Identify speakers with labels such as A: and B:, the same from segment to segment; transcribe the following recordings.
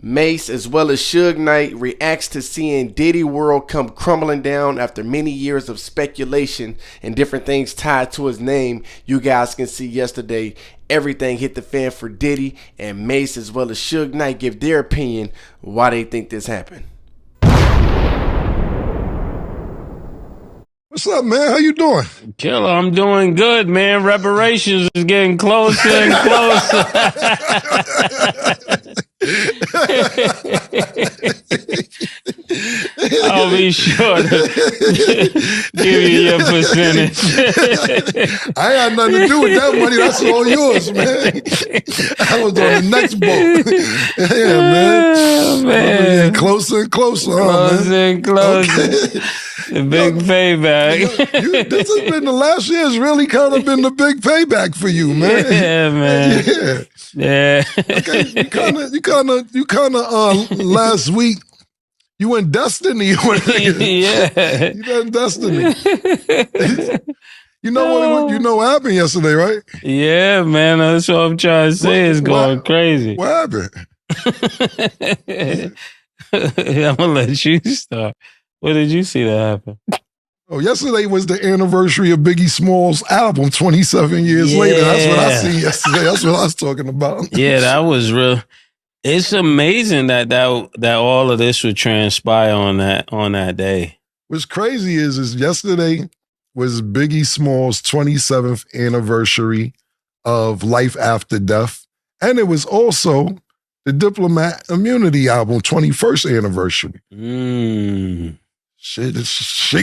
A: Mase as well as Suge Knight reacts to seeing Diddy world come crumbling down after many years of speculation and different things tied to his name. You guys can see yesterday everything hit the fan for Diddy, and Mase as well as Suge Knight give their opinion why they think this happened.
B: What's up, man? How you doing?
C: Killer, I'm doing good, man. Reparations is getting closer and closer. I'll be sure to give you your percentage.
B: I ain't had nothing to do with that money. That's all yours, man. I was on the next boat. Yeah, man.
C: Oh, man.
B: Closer and closer,
C: Closer
B: man.
C: and closer. Okay. The big payback.
B: This has been the last year's really kind of been the big payback for you, man.
C: Yeah, man.
B: Yeah.
C: Okay.
B: You kind of last week you went Destiny.
C: Yeah.
B: You done Destiny. You know what happened yesterday, right?
C: Yeah, man. That's what I'm trying to say. It's going crazy.
B: What happened?
C: I'm gonna let you start. What did you see that happen?
B: Oh, yesterday was the anniversary of Biggie Smalls' album, 27 years later. That's what I see yesterday. That's what I was talking about.
C: Yeah, that was real. It's amazing that all of this would transpire on that day.
B: What's crazy is yesterday was Biggie Smalls' 27th anniversary of Life After Death. And it was also the Diplomat Immunity album, 21st anniversary. Shit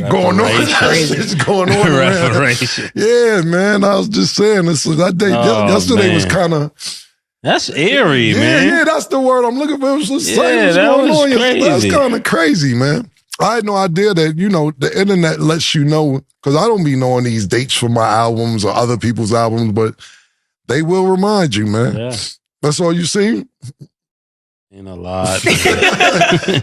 B: going on. Shit's going on.
C: Reparation.
B: Yeah, man. I was just saying this. That day, yesterday was kind of.
C: That's eerie, man.
B: Yeah, that's the word I'm looking for. It was just
C: that was crazy.
B: That's kind of crazy, man. I had no idea that, the internet lets you know, because I don't be knowing these dates for my albums or other people's albums, but they will remind you, man.
C: Yeah.
B: That's all you see?
C: In a lot.
B: That's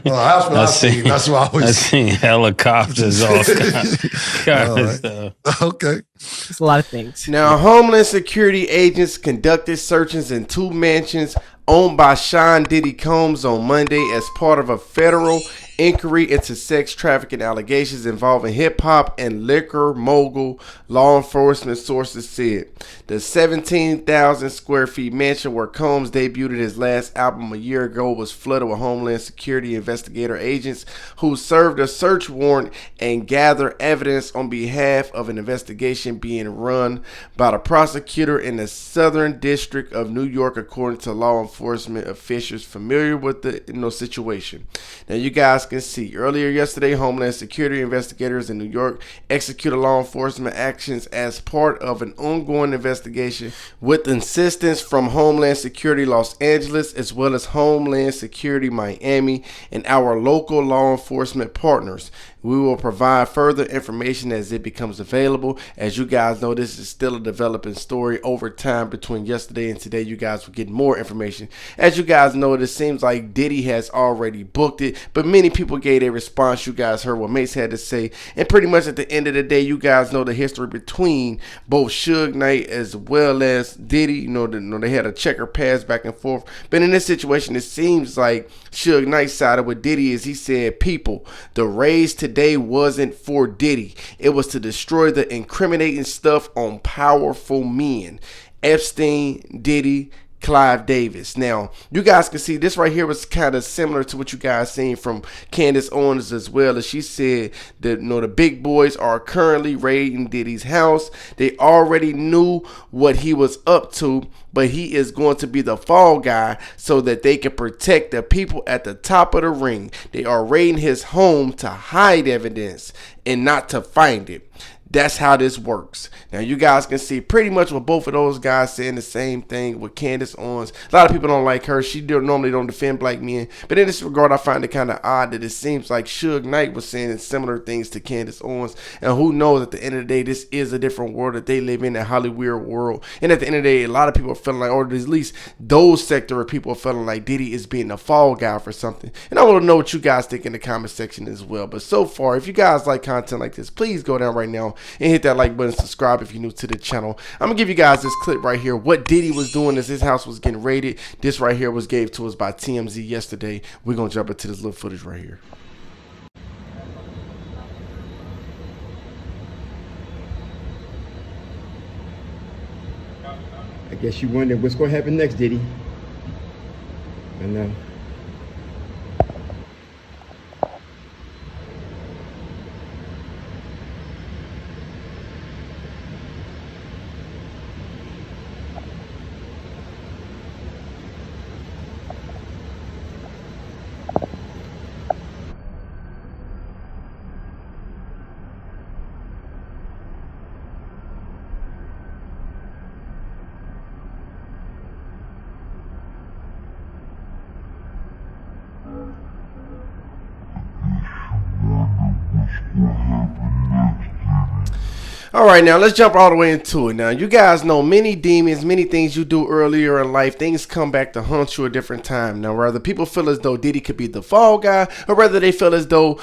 B: what I seen. That's what I always
C: I seen helicopters, all kind of stuff.
B: Okay.
D: It's a lot of things.
A: Now, Homeland Security agents conducted searches in 2 mansions owned by Sean Diddy Combs on Monday as part of a federal inquiry into sex trafficking allegations involving hip-hop and liquor mogul, law enforcement sources said. The 17,000 square feet mansion where Combs debuted his last album a year ago was flooded with Homeland Security investigator agents who served a search warrant and gathered evidence on behalf of an investigation being run by the prosecutor in the Southern District of New York, according to law enforcement officials familiar with the situation. Now, you guys can see earlier yesterday, Homeland Security investigators in New York executed law enforcement actions as part of an ongoing investigation with assistance from Homeland Security Los Angeles as well as Homeland Security Miami and our local law enforcement partners. We will provide further information as it becomes available. As you guys know, this is still a developing story over time between yesterday and today. You guys will get more information. As you guys know, it seems like Diddy has already booked it, but many people gave a response. You guys heard what Mase had to say, and pretty much at the end of the day, you guys know the history between both Suge Knight as well as Diddy. They had a checker pass back and forth, but in this situation, it seems like Suge Knight sided with Diddy as he said, people, the raise today wasn't for Diddy. It was to destroy the incriminating stuff on powerful men. Epstein, Diddy, Clive Davis. Now, you guys can see this right here was kind of similar to what you guys seen from Candace Owens as well, as she said that the big boys are currently raiding Diddy's house. They already knew what he was up to, but he is going to be the fall guy so that they can protect the people at the top of the ring. They are raiding his home to hide evidence and not to find it. That's how this works. Now, you guys can see pretty much what both of those guys saying the same thing with Candace Owens. A lot of people don't like her. She normally don't defend black men. But in this regard, I find it kind of odd that it seems like Suge Knight was saying similar things to Candace Owens. And who knows, at the end of the day, this is a different world that they live in, that Hollywood world. And at the end of the day, a lot of people are feeling like, or at least those sector of people are feeling like Diddy is being the fall guy for something. And I want to know what you guys think in the comment section as well. But so far, if you guys like content like this, please go down right now and hit that like button, subscribe if you're new to the channel. I'm gonna give you guys this clip right here. What Diddy was doing as his house was getting raided. This right here was gave to us by TMZ yesterday. We're gonna jump into this little footage right here.
D: I guess you wonder what's going to happen next, Diddy. I know.
A: All right, now let's jump all the way into it. Now, you guys know many demons, many things you do earlier in life, things come back to haunt you a different time. Now, whether people feel as though Diddy could be the fall guy, or whether they feel as though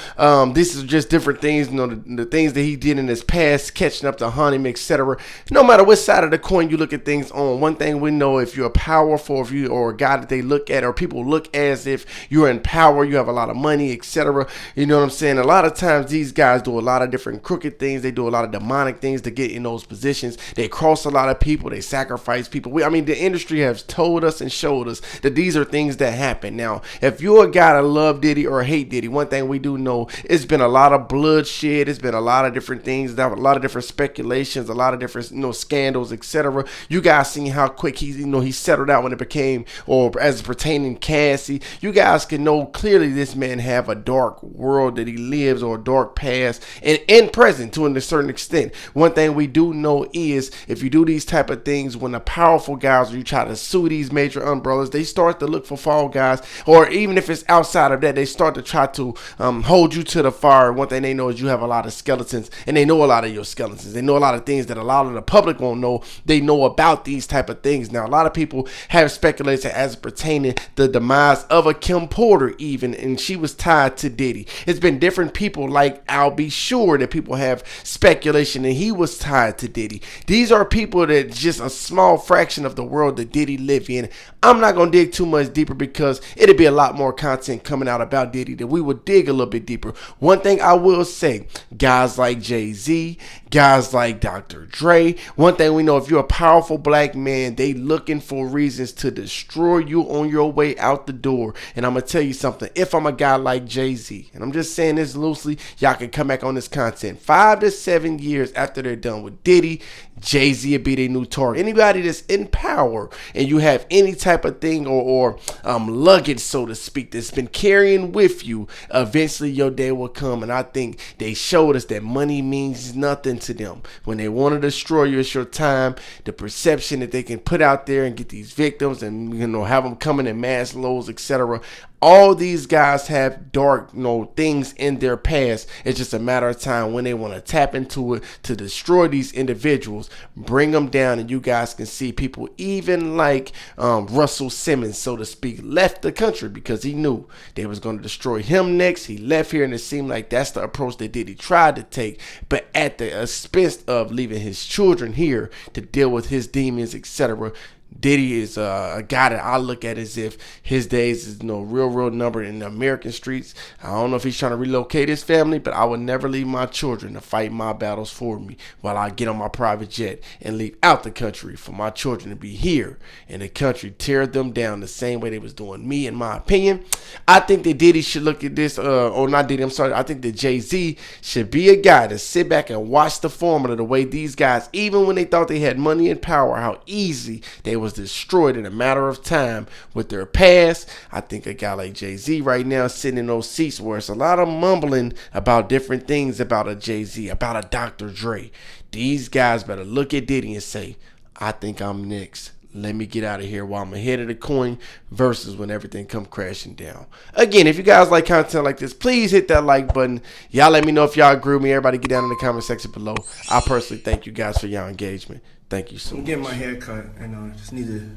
A: this is just different things, you know, the things that he did in his past, catching up to haunt him, etc. No matter which side of the coin you look at things on, one thing we know, if you're powerful, if you or a guy that they look at, or people look as if you're in power, you have a lot of money, etc. You know what I'm saying? A lot of times these guys do a lot of different crooked things. They do a lot of demonic things to get in those positions. They cross a lot of people. They sacrifice people. I mean, the industry has told us and showed us that these are things that happen. Now, if you're a guy that love Diddy or hate Diddy, one thing we do know, it's been a lot of bloodshed. It's been a lot of different things, a lot of different speculations, a lot of different, you know, scandals, etc. You guys seen how quick he settled out when it became, or as pertaining Cassie. You guys can know clearly this man have a dark world that he lives, or a dark past and present to a certain extent. One thing we do know is if you do these type of things, when the powerful guys, or you try to sue these major umbrellas, they start to look for fall guys, or even if it's outside of that, they start to try to hold you to the fire. One thing they know is you have a lot of skeletons, and they know a lot of your skeletons. They know a lot of things that a lot of the public won't know. They know about these type of things. Now, a lot of people have speculated as pertaining the demise of a Kim Porter even, and she was tied to Diddy. It's been different people, like I'll be sure that people have speculation and he was tied to Diddy. These are people that just a small fraction of the world that Diddy live in. I'm not going to dig too much deeper because it'll be a lot more content coming out about Diddy that we would dig a little bit deeper. One thing I will say, guys like Jay-Z, guys like Dr. Dre, one thing we know, if you're a powerful black man, they looking for reasons to destroy you on your way out the door. And I'm going to tell you something. If I'm a guy like Jay-Z, and I'm just saying this loosely, y'all can come back on this content. 5 to 7 years after they're done with Diddy, Jay-Z will be their new target. Anybody that's in power and you have any type of thing or luggage, so to speak, that's been carrying with you, eventually your day will come. And I think they showed us that money means nothing to them. When they want to destroy you, it's your time. The perception that they can put out there and get these victims and, you know, have them coming in mass loads, etc. All these guys have dark, you know, things in their past. It's just a matter of time when they want to tap into it to destroy these individuals, bring them down. And you guys can see people even like Russell Simmons, so to speak, left the country because he knew they was going to destroy him next. He left here, and it seemed like that's the approach that Diddy tried to take, but at the expense of leaving his children here to deal with his demons, etc. Diddy is a guy that I look at as if his days is real numbered in the American streets. I don't know if he's trying to relocate his family, but I would never leave my children to fight my battles for me while I get on my private jet and leave out the country for my children to be here in the country, tear them down the same way they was doing me, in my opinion. I think that Diddy should look at this, or not Diddy, I'm sorry. I think that Jay-Z should be a guy to sit back and watch the formula, the way these guys, even when they thought they had money and power, how easy they was destroyed in a matter of time with their past. I think a guy like Jay-Z right now sitting in those seats where it's a lot of mumbling about different things about a Jay-Z, about a Dr. Dre. These guys better look at Diddy and say, I think I'm next. Let me get out of here while I'm ahead of the coin, versus when everything come crashing down. Again, if you guys like content like this, please hit that like button. Y'all let me know if y'all agree with me. Everybody get down in the comment section below. I personally thank you guys for your engagement. Thank you so much.
E: I'm getting my hair cut, and I just need to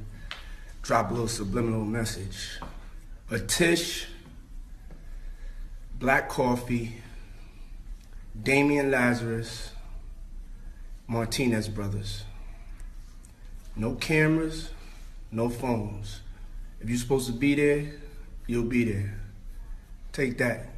E: drop a little subliminal message. A Tish, Black Coffee, Damian Lazarus, Martinez brothers. No cameras, no phones. If you're supposed to be there, you'll be there. Take that.